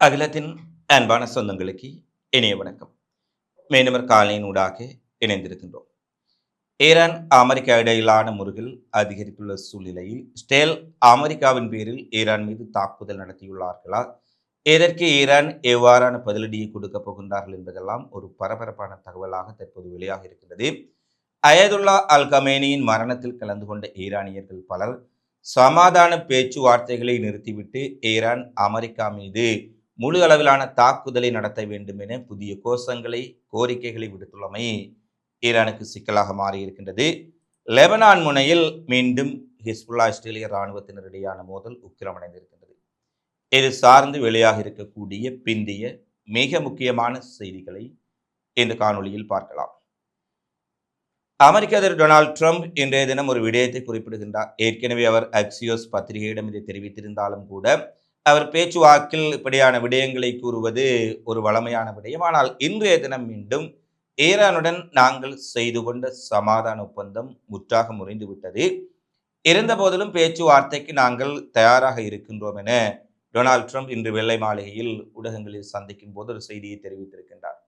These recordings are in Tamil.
அகிலத்தின் அன்பான சொந்தங்களுக்கு இணைய வணக்கம். மீண்டும் காலையின் ஊடாக இணைந்திருக்கின்றோம். ஈரான் அமெரிக்கா இடையிலான முருகல் அதிகரித்துள்ள சூழ்நிலையில் ஸ்டேல் அமெரிக்காவின் பேரில் ஈரான் மீது தாக்குதல் நடத்தியுள்ளார்களா? இதற்கு ஈரான் எவ்வாறான பதிலடியை கொடுக்கப் போகின்றார்கள் என்பதெல்லாம் ஒரு பரபரப்பான தகவலாக தற்போது வெளியாக இருக்கிறது. அயதுல்லா அல் கமேனியின் மரணத்தில் கலந்து கொண்ட ஈரானியர்கள் பலர் சமாதான பேச்சுவார்த்தைகளை நிறுத்திவிட்டு ஈரான் அமெரிக்கா மீது முழு அளவிலான தாக்குதலை நடத்த வேண்டும் என புதிய கோரிக்கைகளை விடுத்துள்ளமை ஈரானுக்கு சிக்கலாக மாறியிருக்கின்றது. லெபனான் முனையில் மீண்டும் ஹிஸ்புல்லா இஸ்ரேலிய இராணுவத்தினரிடையான மோதல் உக்கிரமடைந்திருக்கின்றது. இது சார்ந்து வெளியாக இருக்கக்கூடிய பிந்திய மிக முக்கியமான செய்திகளை இந்த காணொலியில் பார்க்கலாம். அமெரிக்க அதிபர் டொனால்ட் ட்ரம்ப் இன்றைய தினம் ஒரு விடயத்தை குறிப்பிடுகின்றார். ஏற்கனவே அவர் அக்சியோஸ் பத்திரிகையிடம் இதை தெரிவித்திருந்தாலும் கூட அவர் பேச்சுவாக்கில் இப்படியான விடயங்களை கூறுவது ஒரு வளமையான விடயம். ஆனால் இன்றைய தினம் மீண்டும் ஈரானுடன் நாங்கள் செய்து கொண்ட சமாதான ஒப்பந்தம் முற்றாக முறிந்துவிட்டது, இருந்த போதிலும் பேச்சுவார்த்தைக்கு நாங்கள் தயாராக இருக்கின்றோம் என டொனால்ட் ட்ரம்ப் இன்று வெள்ளை மாளிகையில் ஊடகங்களில் சந்திக்கும் போது ஒரு செய்தியை தெரிவித்திருக்கின்றார்.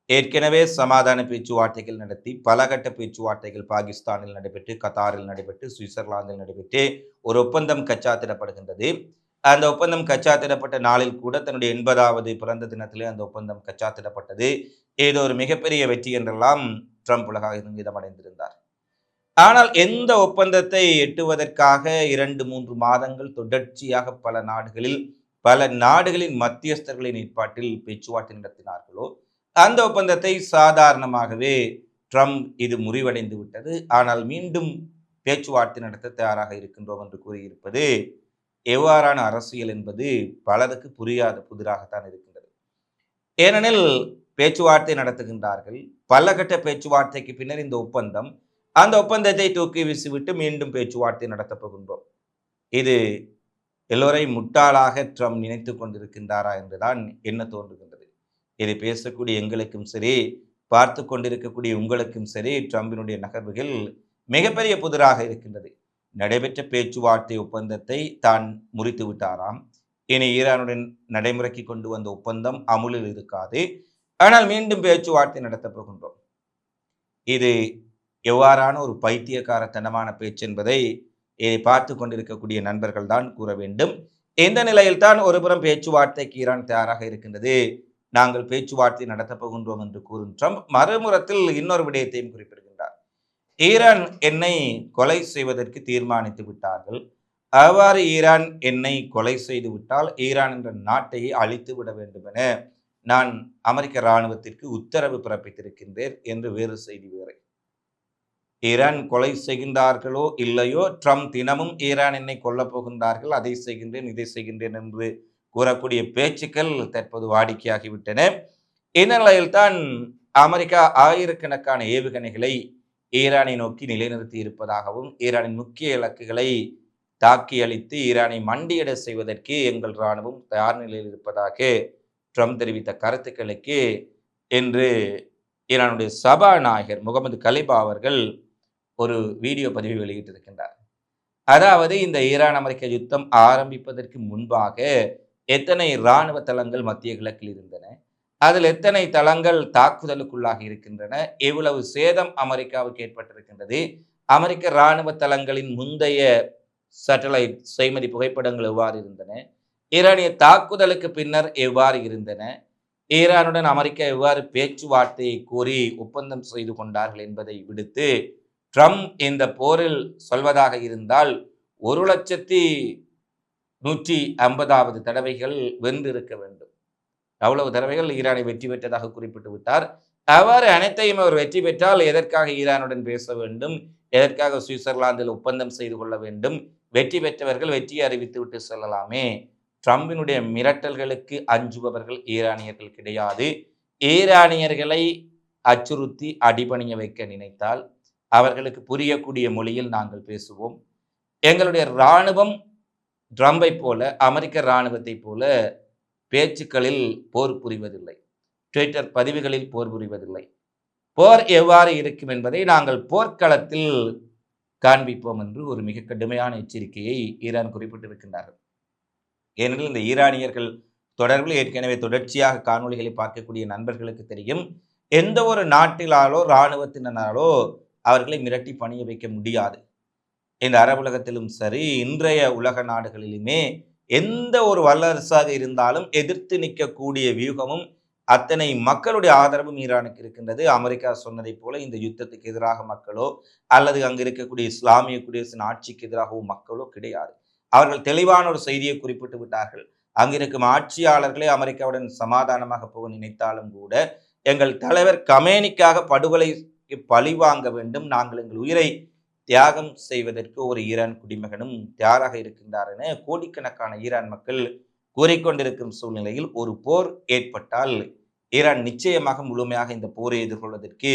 ஏற்கனவே சமாதான பேச்சுவார்த்தைகள் நடத்தி பல கட்ட பேச்சுவார்த்தைகள் பாகிஸ்தானில் நடைபெற்று, கத்தாரில் நடைபெற்று, சுவிட்சர்லாந்தில் நடைபெற்று ஒரு ஒப்பந்தம் கச்சாத்திடப்படுகின்றது. அந்த ஒப்பந்தம் கச்சாத்திடப்பட்ட நாளில் கூட தன்னுடைய 80வது பிறந்த தினத்திலே அந்த ஒப்பந்தம் கச்சாத்திடப்பட்டது. ஏதோ ஒரு மிகப்பெரிய வெற்றி என்றெல்லாம் ட்ரம்ப் உலகாக இங்கிதமடைந்திருந்தார். ஆனால் எந்த ஒப்பந்தத்தை எட்டுவதற்காக 2-3 மாதங்கள் தொடர்ச்சியாக பல நாடுகளின் மத்தியஸ்தர்களின் ஏற்பாட்டில் பேச்சுவார்த்தை நடத்தினார்களோ அந்த ஒப்பந்தத்தை சாதாரணமாகவே ட்ரம்ப் இது முறிவடைந்து விட்டது, ஆனால் மீண்டும் பேச்சுவார்த்தை நடத்த தயாராக இருக்கின்றோம் என்று கூறியிருப்பது எவ்வாறான அரசியல் என்பது பலருக்கு புரியாத புதிராகத்தான் இருக்கின்றது. ஏனெனில் பேச்சுவார்த்தை நடத்துகின்றார்கள், பல கட்ட பேச்சுவார்த்தைக்கு பின்னர் இந்த ஒப்பந்தம், அந்த ஒப்பந்தத்தை தூக்கி வீசிவிட்டு மீண்டும் பேச்சுவார்த்தை நடத்தப் போகின்றோம். இது எல்லோரையும் முட்டாளாக ட்ரம்ப் நினைத்து கொண்டிருக்கின்றாரா என்றுதான் என்ன தோன்றுகின்றது. இதை பேசக்கூடிய எங்களுக்கும் சரி, பார்த்து கொண்டிருக்கக்கூடிய உங்களுக்கும் சரி, ட்ரம்பினுடைய நகர்வுகள் மிகப்பெரிய புதிராக இருக்கின்றது. நடைபெற்ற பேச்சுவார்த்தை ஒப்பந்தத்தை தான் முறித்து விட்டாராம். இனி ஈரானுடன் நடைமுறைக்கு கொண்டு வந்த ஒப்பந்தம் அமுலில் இருக்காது, ஆனால் மீண்டும் பேச்சுவார்த்தை நடத்தப் போகின்றோம். இது எவ்வாறான ஒரு பைத்தியக்காரத்தனமான பேச்சு என்பதை இதை பார்த்து கொண்டிருக்கக்கூடிய நண்பர்கள் தான் கூற வேண்டும். இந்த நிலையில் தான் ஒருபுறம் பேச்சுவார்த்தைக்கு ஈரான் தயாராக இருக்கின்றது, நாங்கள் பேச்சுவார்த்தை நடத்தப் போகின்றோம் என்று கூறும் ட்ரம்ப் மறுமுறத்தில் இன்னொரு விடயத்தையும் குறிப்பிடுகின்றார். ஈரான் என்னை கொலை செய்வதற்கு தீர்மானித்து விட்டார்கள், அவ்வாறு ஈரான் என்னை கொலை செய்து விட்டால் ஈரான் என்ற நாட்டையே அழித்து விட வேண்டும் என நான் அமெரிக்க இராணுவத்திற்கு உத்தரவு பிறப்பித்திருக்கின்றேன் என்று வேறு செய்தி வேறு. ஈரான் கொலை செய்கின்றார்களோ இல்லையோ, ட்ரம்ப் தினமும் ஈரான் என்னை கொல்லப் போகின்றார்கள், அதை செய்கின்றேன் இதை செய்கின்றேன் என்று கூறக்கூடிய பேச்சுக்கள் தற்போது வாடிக்கையாகிவிட்டன. இந்த நிலையில்தான் அமெரிக்கா ஆயிரக்கணக்கான ஏவுகணைகளை ஈரானை நோக்கி நிலைநிறுத்தி இருப்பதாகவும், ஈரானின் முக்கிய இலக்குகளை தாக்கி அளித்து ஈரானை மண்டியிட செய்வதற்கு எங்கள் இராணுவம் தயார் நிலையில் இருப்பதாக ட்ரம்ப் தெரிவித்த கருத்துக்களுக்கு இன்று ஈரானுடைய சபாநாயகர் முகமது கலிபா அவர்கள் ஒரு வீடியோ பதிவை வெளியிட்டிருக்கின்றார். அதாவது இந்த ஈரான் அமெரிக்க யுத்தம் ஆரம்பிப்பதற்கு முன்பாக எத்தனை இராணுவ தளங்கள் மத்திய கிழக்கில் இருந்தன, அதில் எத்தனை தளங்கள் தாக்குதலுக்குள்ளாக இருக்கின்றன, எவ்வளவு சேதம் அமெரிக்காவுக்கு ஏற்பட்டிருக்கின்றது, அமெரிக்க இராணுவ தளங்களின் முந்தைய சேட்டலைட் செய்மதி புகைப்படங்கள் எவ்வாறு இருந்தன, ஈரானிய தாக்குதலுக்கு பின்னர் எவ்வாறு இருந்தன, ஈரானுடன் அமெரிக்கா எவ்வாறு பேச்சுவார்த்தையை கூறி ஒப்பந்தம் செய்து கொண்டார்கள் என்பதை விடுத்து ட்ரம்ப் இந்த போரில் சொல்வதாக இருந்தால் 1,150வது தடவைகள் வென்றிருக்க வேண்டும். அவ்வளவு தடவைகள் ஈரானை வெற்றி பெற்றதாக குறிப்பிட்டு விட்டார். அவ்வாறு அனைத்தையும் அவர் வெற்றி பெற்றால் எதற்காக ஈரானுடன் பேச வேண்டும், எதற்காக சுவிட்சர்லாந்தில் ஒப்பந்தம் செய்து கொள்ள வேண்டும், வெற்றி பெற்றவர்கள் வெற்றியை அறிவித்து விட்டு செல்லலாமே. ட்ரம்பினுடைய மிரட்டல்களுக்கு அஞ்சுபவர்கள் ஈரானியர்கள் கிடையாது. ஈரானியர்களை அச்சுறுத்தி அடிபணிய வைக்க நினைத்தால் அவர்களுக்கு புரியக்கூடிய மொழியில் நாங்கள் பேசுவோம். எங்களுடைய இராணுவம் ட்ரம்பை போல, அமெரிக்க இராணுவத்தை போல பேச்சுக்களில் போர் புரிவதில்லை, ட்விட்டர் பதிவுகளில் போர் புரிவதில்லை. போர் எவ்வாறு இருக்கும் என்பதை நாங்கள் போர்க்களத்தில் காண்பிப்போம் என்று ஒரு மிக கடுமையான எச்சரிக்கையை ஈரான் குறிப்பிட்டிருக்கின்றார்கள். ஏனெனில் இந்த ஈரானியர்கள் தொடர்பில் ஏற்கனவே தொடர்ச்சியாக காணொளிகளை பார்க்கக்கூடிய நண்பர்களுக்கு தெரியும். எந்த ஒரு நாட்டிலாலோ இராணுவத்தினராலோ அவர்களை மிரட்டி பணிய வைக்க முடியாது. இந்த அரபுலகத்திலும் சரி, இன்றைய உலக நாடுகளிலுமே எந்த ஒரு வல்லரசாக இருந்தாலும் எதிர்த்து நிற்கக்கூடிய வியூகமும் அத்தனை மக்களுடைய ஆதரவும் ஈரானுக்கு இருக்கின்றது. அமெரிக்கா சொன்னதைப் போல இந்த யுத்தத்துக்கு எதிராக மக்களோ அல்லது அங்கு இருக்கக்கூடிய இஸ்லாமிய குடியரசின் ஆட்சிக்கு எதிராகவும் மக்களோ கிடையாது. அவர்கள் தெளிவான ஒரு செய்தியை குறிப்பிட்டு விட்டார்கள். அங்கிருக்கும் ஆட்சியாளர்களே அமெரிக்காவுடன் சமாதானமாக போக நினைத்தாலும் கூட எங்கள் தலைவர் கமேனிக்காக படுகொலைக்கு பழி வாங்க வேண்டும், நாங்கள் எங்கள் உயிரை தியாகம் செய்வதற்கு ஒரு ஈரான் குடிமகனும் தயாராக இருக்கின்றார் என கோடிக்கணக்கான ஈரான் மக்கள் கூறிக்கொண்டிருக்கும் சூழ்நிலையில் ஒரு போர் ஏற்பட்டால் ஈரான் நிச்சயமாக முழுமையாக இந்த போரை எதிர்கொள்வதற்கு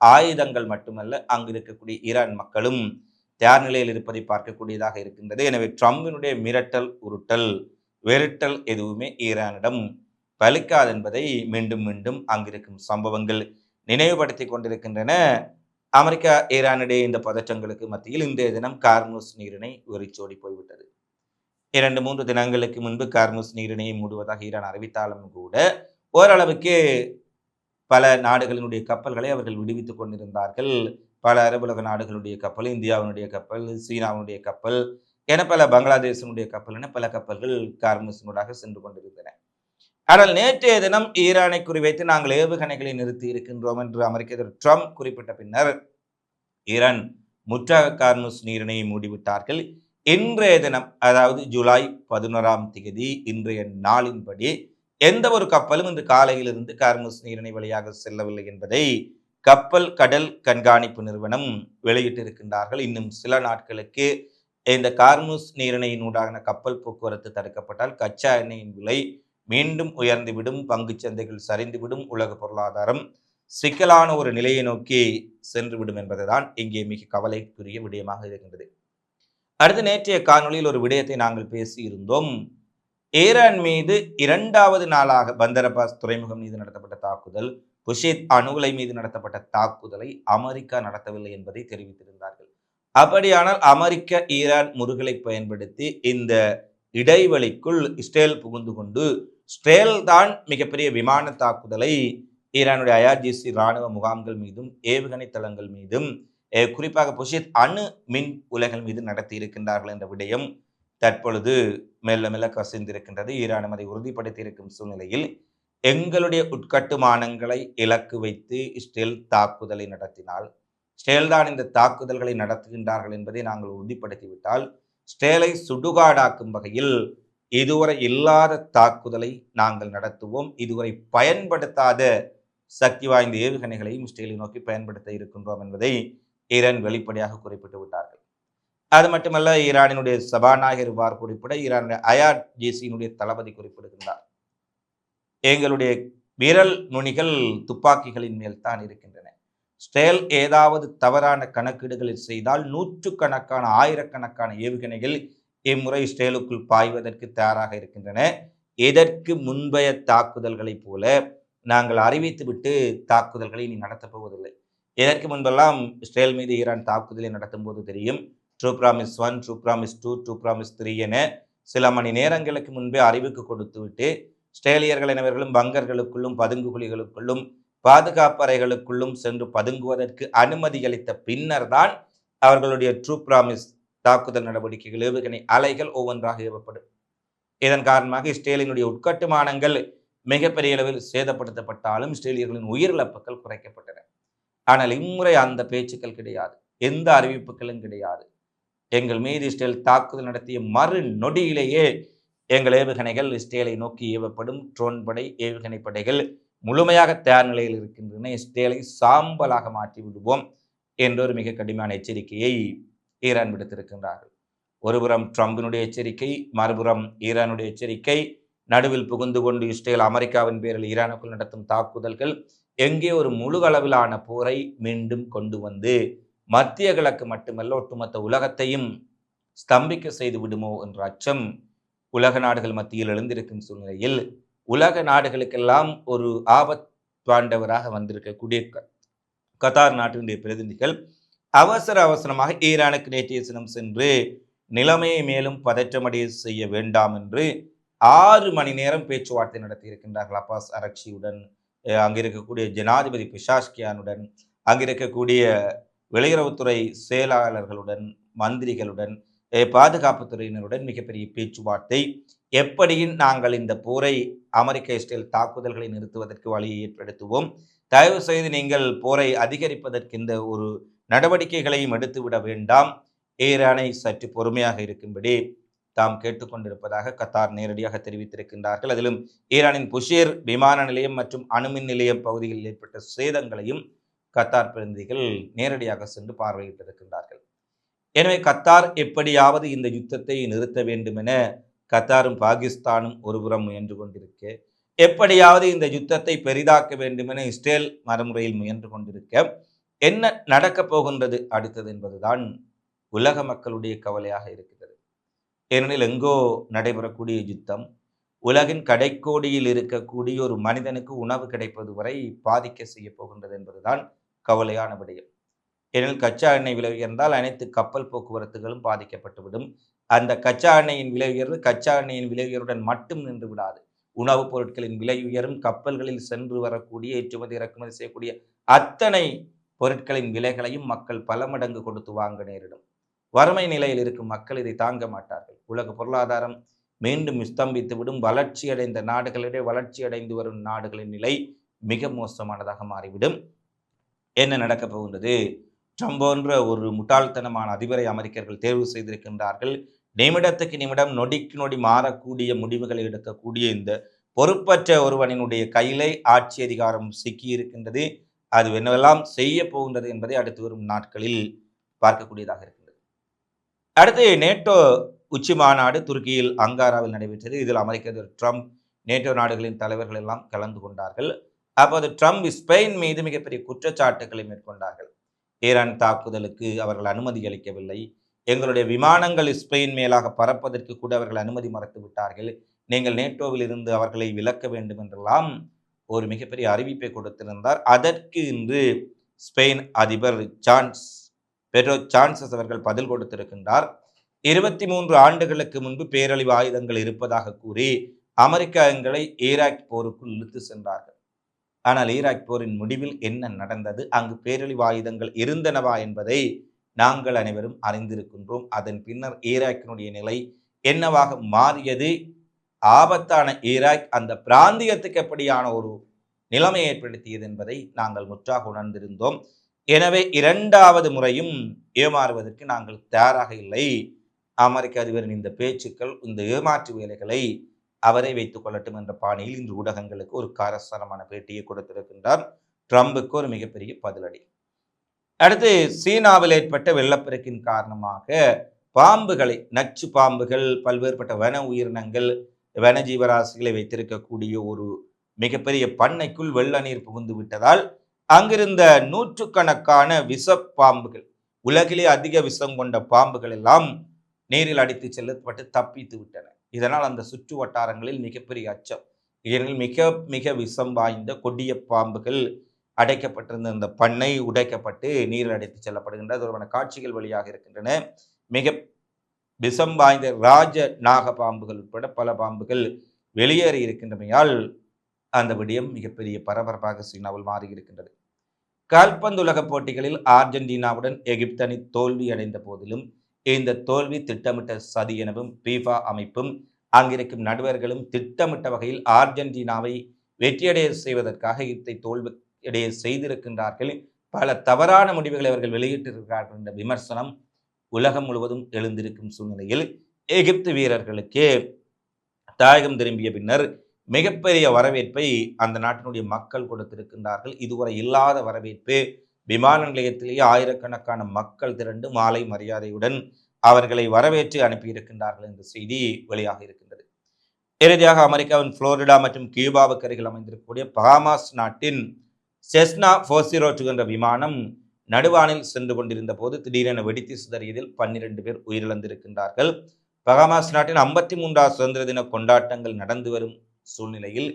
ஆயுதங்கள் மட்டுமல்ல, அங்கு இருக்கக்கூடிய ஈரான் மக்களும் தயார் நிலையில் இருப்பதை பார்க்கக்கூடியதாக இருக்கின்றது. எனவே ட்ரம்பினுடைய மிரட்டல், உருட்டல், வெருட்டல் எதுவுமே ஈரானிடம் பலிக்காது என்பதை மீண்டும் மீண்டும் அங்கிருக்கும் சம்பவங்கள் நினைவுபடுத்தி கொண்டிருக்கின்றன. அமெரிக்கா ஈரானிடையே இந்த பதற்றங்களுக்கு மத்தியில் இன்றைய தினம் கார்முஸ் நீரிணை வெறிச்சோடி போய்விட்டது. 2-3 தினங்களுக்கு முன்பு கார்முஸ் நீரிணையை மூடுவதாக ஈரான் அறிவித்தாலும் கூட ஓரளவுக்கு பல நாடுகளினுடைய கப்பல்களை அவர்கள் விடுவித்துக் கொண்டிருந்தார்கள். பல அரபுலக நாடுகளுடைய கப்பல், இந்தியாவினுடைய கப்பல், சீனாவினுடைய கப்பல் என பல, பங்களாதேசனுடைய கப்பல் என பல கப்பல்கள் கார்முஸினூடாக சென்று கொண்டிருந்தன. ஆனால் நேற்றைய தினம் ஈரானை குறிவைத்து நாங்கள் ஏவுகணைகளை நிறுத்தி இருக்கின்றோம் என்று அமெரிக்க அதிபர் ட்ரம்ப் குறிப்பிட்ட பின்னர் ஈரான் முற்றாக கார்முஸ் நீரிணையை மூடிவிட்டார்கள். இன்றைய தினம், அதாவது ஜூலை 11 இன்றைய நாளின்படி எந்த ஒரு கப்பலும் இன்று காலையிலிருந்து கார்முஸ் நீரிணை வழியாக செல்லவில்லை என்பதை கப்பல் கடல் கண்காணிப்பு நிறுவனம் வெளியிட்டிருக்கின்றார்கள். இன்னும் சில நாட்களுக்கு இந்த கார்முஸ் நீரிணையினூடான கப்பல் போக்குவரத்து தடுக்கப்பட்டால் கச்சா எண்ணெயின் விலை மீண்டும் உயர்ந்துவிடும், பங்கு சந்தைகள் சரிந்துவிடும், உலக பொருளாதாரம் சிக்கலான ஒரு நிலையை நோக்கி சென்றுவிடும் என்பதுதான் இங்கே மிக கவலைக்குரிய விடயமாக இருக்கின்றது. அடுத்து நேற்றைய காணொலியில் ஒரு விடயத்தை நாங்கள் பேசியிருந்தோம். ஈரான் மீது 2வது நாளாக பந்தர் அப்பாஸ் துறைமுகம் மீது நடத்தப்பட்ட தாக்குதல், புஷேத் அணு உலை மீது நடத்தப்பட்ட தாக்குதலை அமெரிக்கா நடத்தவில்லை என்பதை தெரிவித்திருந்தார்கள். அப்படியானால் அமெரிக்க ஈரான் முறுகலை பயன்படுத்தி இந்த இடைவெளிக்குள் இஸ்ரேல் புகுந்து கொண்டு இஸ்ரேல் தான் மிகப்பெரிய விமான தாக்குதலை ஈரானுடைய IRGC இராணுவ முகாம்கள் மீதும் ஏவுகணை தளங்கள் மீதும் குறிப்பாக புஷேத் அணு மின் உலைகள் மீது நடத்தி இருக்கின்றார்கள் என்ற விடயம் தற்பொழுது மெல்ல மெல்ல கசிந்திருக்கின்றது. ஈரானும் அதை உறுதிப்படுத்தி இருக்கும் சூழ்நிலையில் எங்களுடைய உட்கட்டுமானங்களை இலக்கு வைத்து இஸ்ரேல் தாக்குதலை நடத்தினால், இஸ்ரேல் தான் இந்த தாக்குதல்களை நடத்துகின்றார்கள் என்பதை நாங்கள் உறுதிப்படுத்திவிட்டால் இஸ்ரேலை சுடுகாடாக்கும் வகையில் இதுவரை இல்லாத தாக்குதலை நாங்கள் நடத்துவோம், இதுவரை பயன்படுத்தாத சக்தி வாய்ந்த ஏவுகணைகளையும் இஸ்ரேலை நோக்கி பயன்படுத்த இருக்கின்றோம் என்பதை ஈரான் வெளிப்படையாக குறிப்பிட்டு விட்டார்கள். அது மட்டுமல்ல, ஈரானினுடைய சபாநாயகர் இவ்வாறு குறிப்பிட ஈரானுடைய IRGC தளபதி குறிப்பிடுகின்றார், எங்களுடைய விரல் நுனிகள் துப்பாக்கிகளின் மேல் தான் இருக்கின்றன. இஸ்ரேல் ஏதாவது தவறான கணக்கீடுகளை செய்தால் நூற்றுக்கணக்கான ஆயிரக்கணக்கான ஏவுகணைகள் இம்முறை இஸ்ரேலுக்குள் பாய்வதற்கு தயாராக இருக்கின்றன. இதற்கு முன்பைய தாக்குதல்களைப் போல நாங்கள் அறிவித்துவிட்டு தாக்குதல்களை நீ நடத்தப் போவதில்லை. இதற்கு முன்பெல்லாம் இஸ்ரேல் மீது ஈரான் தாக்குதலை நடத்தும் போது தெரியும், true promise 1, true promise 2, true promise 3 என சில மணி நேரங்களுக்கு முன்பே அறிவிப்பு கொடுத்துவிட்டு இஸ்ரேலியர்கள் எனவர்களும் பங்கர்களுக்குள்ளும் பதுங்கு குழிகளுக்குள்ளும் பாதுகாப்பு அறைகளுக்குள்ளும் சென்று பதுங்குவதற்கு அனுமதி அளித்த பின்னர் தான் அவர்களுடைய ட்ரூ ப்ராமிஸ் தாக்குதல் நடவடிக்கைகள், ஏவுகணை அலைகள் ஒவ்வொன்றாக ஏவப்படும். இதன் காரணமாக இஸ்ரேலினுடைய உட்கட்டுமானங்கள் மிகப்பெரிய அளவில் சேதப்படுத்தப்பட்டாலும் இஸ்ரேலியர்களின் உயிரிழப்புகள் குறைக்கப்பட்டன. ஆனால் இம்முறை அந்த பேச்சுக்கள் கிடையாது, எந்த அறிவிப்புகளும் கிடையாது. எங்கள் மீது இஸ்ரேல் தாக்குதல் நடத்திய மறு நொடியிலேயே எங்கள் ஏவுகணைகள் இஸ்ரேலை நோக்கி ஏவப்படும். ட்ரோன் படை, ஏவுகணை படைகள் முழுமையாக தயார் நிலையில் இருக்கின்றன, இஸ்ரேலை சாம்பலாக மாற்றி விடுவோம் என்ற ஒரு மிக கடுமையான எச்சரிக்கையை ஈரான் விடுத்திருக்கின்றார்கள். ஒருபுறம் ட்ரம்பினுடைய எச்சரிக்கை, மறுபுறம் ஈரானுடைய எச்சரிக்கை, நடுவில் புகுந்து கொண்டு இஸ்ரேல் அமெரிக்காவின் பேரில் ஈரானுக்குள் நடத்தும் தாக்குதல்கள் எங்கே ஒரு முழு அளவிலான போரை மீண்டும் கொண்டு வந்து மத்திய கிழக்கு மட்டுமல்ல ஒட்டுமொத்த உலகத்தையும் ஸ்தம்பிக்க செய்து விடுமோ என்ற அச்சம் உலக நாடுகள் மத்தியில் எழுந்திருக்கும் சூழ்நிலையில் உலக நாடுகளுக்கெல்லாம் ஒரு ஆபத்தாண்டவராக வந்திருக்கக்கூடிய கத்தார் நாட்டினுடைய பிரதிநிதிகள் அவசரமாக ஈரானுக்கு நேற்றைய தினம் சென்று நிலைமையை மேலும் பதற்றமடைய செய்ய வேண்டாம் என்று 6 மணி நேரம் பேச்சுவார்த்தை நடத்தி இருக்கின்றார்கள் அப்பாஸ் அரக்சியுடன், அங்கு இருக்கக்கூடிய ஜனாதிபதி பிஷாஷ்கியானுடன், அங்கு இருக்கக்கூடிய வெளியுறவுத்துறை செயலாளர்களுடன், மந்திரிகளுடன், பாதுகாப்புத்துறையினருடன் மிகப்பெரிய பேச்சுவார்த்தை. எப்படியும் நாங்கள் இந்த போரை அமெரிக்க இஸ்ரேல் தாக்குதல்களை நிறுத்துவதற்கு வழியை ஏற்படுத்துவோம். தயவு செய்து நீங்கள் போரை அதிகரிப்பதற்கு இந்த ஒரு நடவடிக்கைகளையும் எடுத்துவிட வேண்டாம். ஈரானை சற்று பொறுமையாக இருக்கும்படி தாம் கேட்டுக்கொண்டிருப்பதாக கத்தார் நேரடியாக தெரிவித்திருக்கின்றார்கள். அதிலும் ஈரானின் புஷேர் விமான நிலையம் மற்றும் அணுமின் நிலையம் பகுதிகளில் ஏற்பட்ட சேதங்களையும் கத்தார் பிரதிநிதிகள் நேரடியாக சென்று பார்வையிட்டிருக்கின்றார்கள். எனவே கத்தார் எப்படியாவது இந்த யுத்தத்தை நிறுத்த வேண்டும் என கத்தாரும் பாகிஸ்தானும் ஒருபுறம் முயன்று கொண்டிருக்க, எப்படியாவது இந்த யுத்தத்தை பெரிதாக்க வேண்டும் என இஸ்ரேல் மறுமுறையில் முயன்று கொண்டிருக்க, என்ன நடக்கப் போகின்றது அடுத்தது என்பதுதான் உலக மக்களுடைய கவலையாக இருக்கிறது. ஏனெனில் எங்கோ நடைபெறக்கூடிய யுத்தம் உலகின் கடைக்கோடியில் இருக்கக்கூடிய ஒரு மனிதனுக்கு உணவு கிடைப்பது வரை பாதிக்க செய்ய போகின்றது என்பதுதான் கவலையான விடயம். ஏனெனில் கச்சா எண்ணெய் விலை உயர்ந்தால் அனைத்து கப்பல் போக்குவரத்துகளும் பாதிக்கப்பட்டுவிடும். அந்த கச்சா எண்ணெயின் விலை உயர்வு கச்சா எண்ணெயின் விலை உயர்வுடன் மட்டும் நின்று விடாது. உணவுப் பொருட்களின் விலை உயரும், கப்பல்களில் சென்று வரக்கூடிய ஏற்றுமதி இறக்குமதி செய்யக்கூடிய அத்தனை பொருட்களின் விலைகளையும் மக்கள் பல மடங்கு கொடுத்து வாங்க நேரிடும். வறுமை நிலையில் இருக்கும் மக்கள் இதை தாங்க மாட்டார்கள். உலக பொருளாதாரம் மீண்டும் ஸ்தம்பித்துவிடும். வளர்ச்சியடைந்த நாடுகளிடையே வளர்ச்சி அடைந்து வரும் நாடுகளின் நிலை மிக மோசமானதாக மாறிவிடும். என்ன நடக்கப் போகின்றது? ட்ரம்ப் போன்ற ஒரு முட்டாள்தனமான அதிபரை அமெரிக்கர்கள் தேர்வு செய்திருக்கின்றார்கள். நிமிடத்துக்கு நிமிடம் நொடிக்கு நொடி மாறக்கூடிய முடிவுகளை எடுக்கக்கூடிய இந்த பொறுப்பற்ற ஒருவனினுடைய கையிலே ஆட்சி அதிகாரம் சிக்கி இருக்கின்றது. அது என்னவெல்லாம் செய்ய போகின்றது என்பதை அடுத்து வரும் நாட்களில் பார்க்கக்கூடியதாக இருக்கின்றது. அடுத்து நேட்டோ உச்சி மாநாடு துருக்கியில் அங்காராவில் நடைபெற்றது. இதில் அமெரிக்க அதிபர் ட்ரம்ப், நேட்டோ நாடுகளின் தலைவர்கள் எல்லாம் கலந்து கொண்டார்கள். அப்போது ட்ரம்ப் ஸ்பெயின் மீது மிகப்பெரிய குற்றச்சாட்டுகளை மேற்கொண்டார்கள். ஈரான் தாக்குதலுக்கு அவர்கள் அனுமதி அளிக்கவில்லை, எங்களுடைய விமானங்கள் ஸ்பெயின் மேலாக பறப்பதற்கு கூட அவர்கள் அனுமதி மறுத்து விட்டார்கள், நீங்கள் நேட்டோவில் இருந்து அவர்களை விலக்க வேண்டும் என்றெல்லாம் ஒரு மிகப்பெரிய அறிவிப்பை கொடுத்திருந்தார். அதற்கு இன்று ஸ்பெயின் அதிபர் பெட்ரோ சான்சஸ் அவர்கள் பதில் கொடுத்திருக்கின்றார். 23 ஆண்டுகளுக்கு முன்பு பேரழிவு ஆயுதங்கள் இருப்பதாக கூறி அமெரிக்கா எங்களை ஈராக் போருக்குள் இழுத்து சென்றார்கள். ஆனால் ஈராக் போரின் முடிவில் என்ன நடந்தது, அங்கு பேரழிவு ஆயுதங்கள் இருந்தனவா என்பதை நாங்கள் அனைவரும் அறிந்திருக்கின்றோம். அதன் பின்னர் ஈராக்கினுடைய நிலை என்னவாக மாறியது, ஆபத்தான ஈராக் அந்த பிராந்தியத்துக்கு எப்படியான ஒரு நிலைமை ஏற்படுத்தியது என்பதை நாங்கள் முற்றாக உணர்ந்திருந்தோம். எனவே 2வது முறையும் ஏமாறுவதற்கு நாங்கள் தயாராக இல்லை. அமெரிக்க அதிபரின் இந்த பேச்சுக்கள், இந்த ஏமாற்று வேலைகளை அவரை வைத்துக் கொள்ளட்டும் என்ற பாணியில் இன்று ஊடகங்களுக்கு ஒரு காரசாரமான பேட்டியை கொடுத்திருக்கின்றார். ட்ரம்புக்கு ஒரு மிகப்பெரிய பதிலடி. அடுத்து சீனாவில் ஏற்பட்ட வெள்ளப்பெருக்கின் காரணமாக பாம்புகளை, நச்சு பாம்புகள், பல்வேறுபட்ட வன உயிரினங்கள், வன ஜீவராசிகளை வைத்திருக்கக்கூடிய ஒரு மிகப்பெரிய பண்ணைக்குள் வெள்ள நீர் புகுந்து விட்டதால் அங்கிருந்த நூற்றுக்கணக்கான விஷ பாம்புகள், உலகிலே அதிக விஷம் கொண்ட பாம்புகள் எல்லாம் நீரில் அடித்து செல்லப்பட்டு தப்பித்து விட்டன. இதனால் அந்த சுற்று வட்டாரங்களில் மிகப்பெரிய அச்சம். ஏனெனில் மிக மிக விஷம் வாய்ந்த கொடிய பாம்புகள் அடைக்கப்பட்டிருந்த இந்த பண்ணை உடைக்கப்பட்டு நீரில் அடைத்து செல்லப்படுகின்ற ஒருவன காட்சிகள் வழியாக இருக்கின்றன. மிக விஷம் வாய்ந்த ராஜ நாக பாம்புகள் உட்பட பல பாம்புகள் வெளியேறி இருக்கின்றமையால் அந்த விடயம் மிகப்பெரிய பரபரப்பாக சீனாவில் மாறியிருக்கின்றது. கால்பந்து உலக போட்டிகளில் அர்ஜென்டினாவுடன் எகிப்து அணி தோல்வி அடைந்த போதிலும் இந்த தோல்வி திட்டமிட்ட சதி எனவும் FIFA அமைப்பும் அங்கிருக்கும் நடுவர்களும் திட்டமிட்ட வகையில் அர்ஜென்டினாவை வெற்றியடைய செய்வதற்காக இத்தை தோல்வியடைய செய்திருக்கின்றார்கள். பல தவறான முடிவுகளை அவர்கள் வெளியிட்டிருக்கிறார்கள் என்ற விமர்சனம் உலகம் முழுவதும் எழுந்திருக்கும் சூழ்நிலையில் எகிப்து வீரர்களுக்கு தாயகம் திரும்பிய பின்னர் மிகப்பெரிய வரவேற்பை அந்த நாட்டினுடைய மக்கள் கொடுத்திருக்கின்றார்கள். இதுவரை இல்லாத வரவேற்பு. விமான நிலையத்திலேயே ஆயிரக்கணக்கான மக்கள் திரண்டு மாலை மரியாதையுடன் அவர்களை வரவேற்று அனுப்பியிருக்கின்றார்கள் என்ற செய்தி வெளியாக இருக்கின்றது. இறுதியாக அமெரிக்காவின் புளோரிடா மற்றும் கியூபாவுக்கு அருகில் அமைந்திருக்கக்கூடிய பகாமாஸ் நாட்டின் செஸ்னா 402 என்ற விமானம் நடுவானில் சென்று கொண்டிருந்த போது திடீரென வெடித்து சிதறியதில் 12 பேர் உயிரிழந்திருக்கின்றார்கள். பகாமாஸ் நாட்டின் 53வது சுதந்திர தின கொண்டாட்டங்கள் நடந்து வரும் சூழ்நிலையில்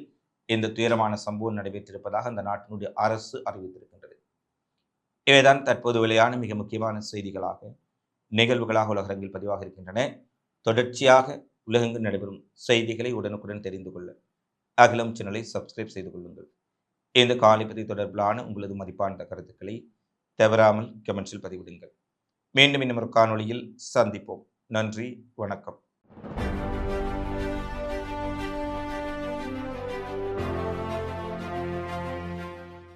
இந்த துயரமான சம்பவம் நடைபெற்றிருப்பதாக அந்த நாட்டினுடைய அரசு அறிவித்திருக்கின்றது. இவைதான் தற்போது வெளியான மிக முக்கியமான செய்திகளாக, நிகழ்வுகளாக உலகரங்கில் பதிவாக இருக்கின்றன. தொடர்ச்சியாக உலகெங்கும் நடைபெறும் செய்திகளை உடனுக்குடன் தெரிந்து கொள்ள அகிலம் சேனலை சப்ஸ்கிரைப் செய்து கொள்ளுங்கள். இந்த காலைப்பதி தொடர்பிலான உங்களது மதிப்பான கருத்துக்களை தவறாமல் கமெண்ட்ஸில் பதிவிடுங்கள். மீண்டும் இன்னும் ஒரு காணொளியில் சந்திப்போம். நன்றி, வணக்கம்.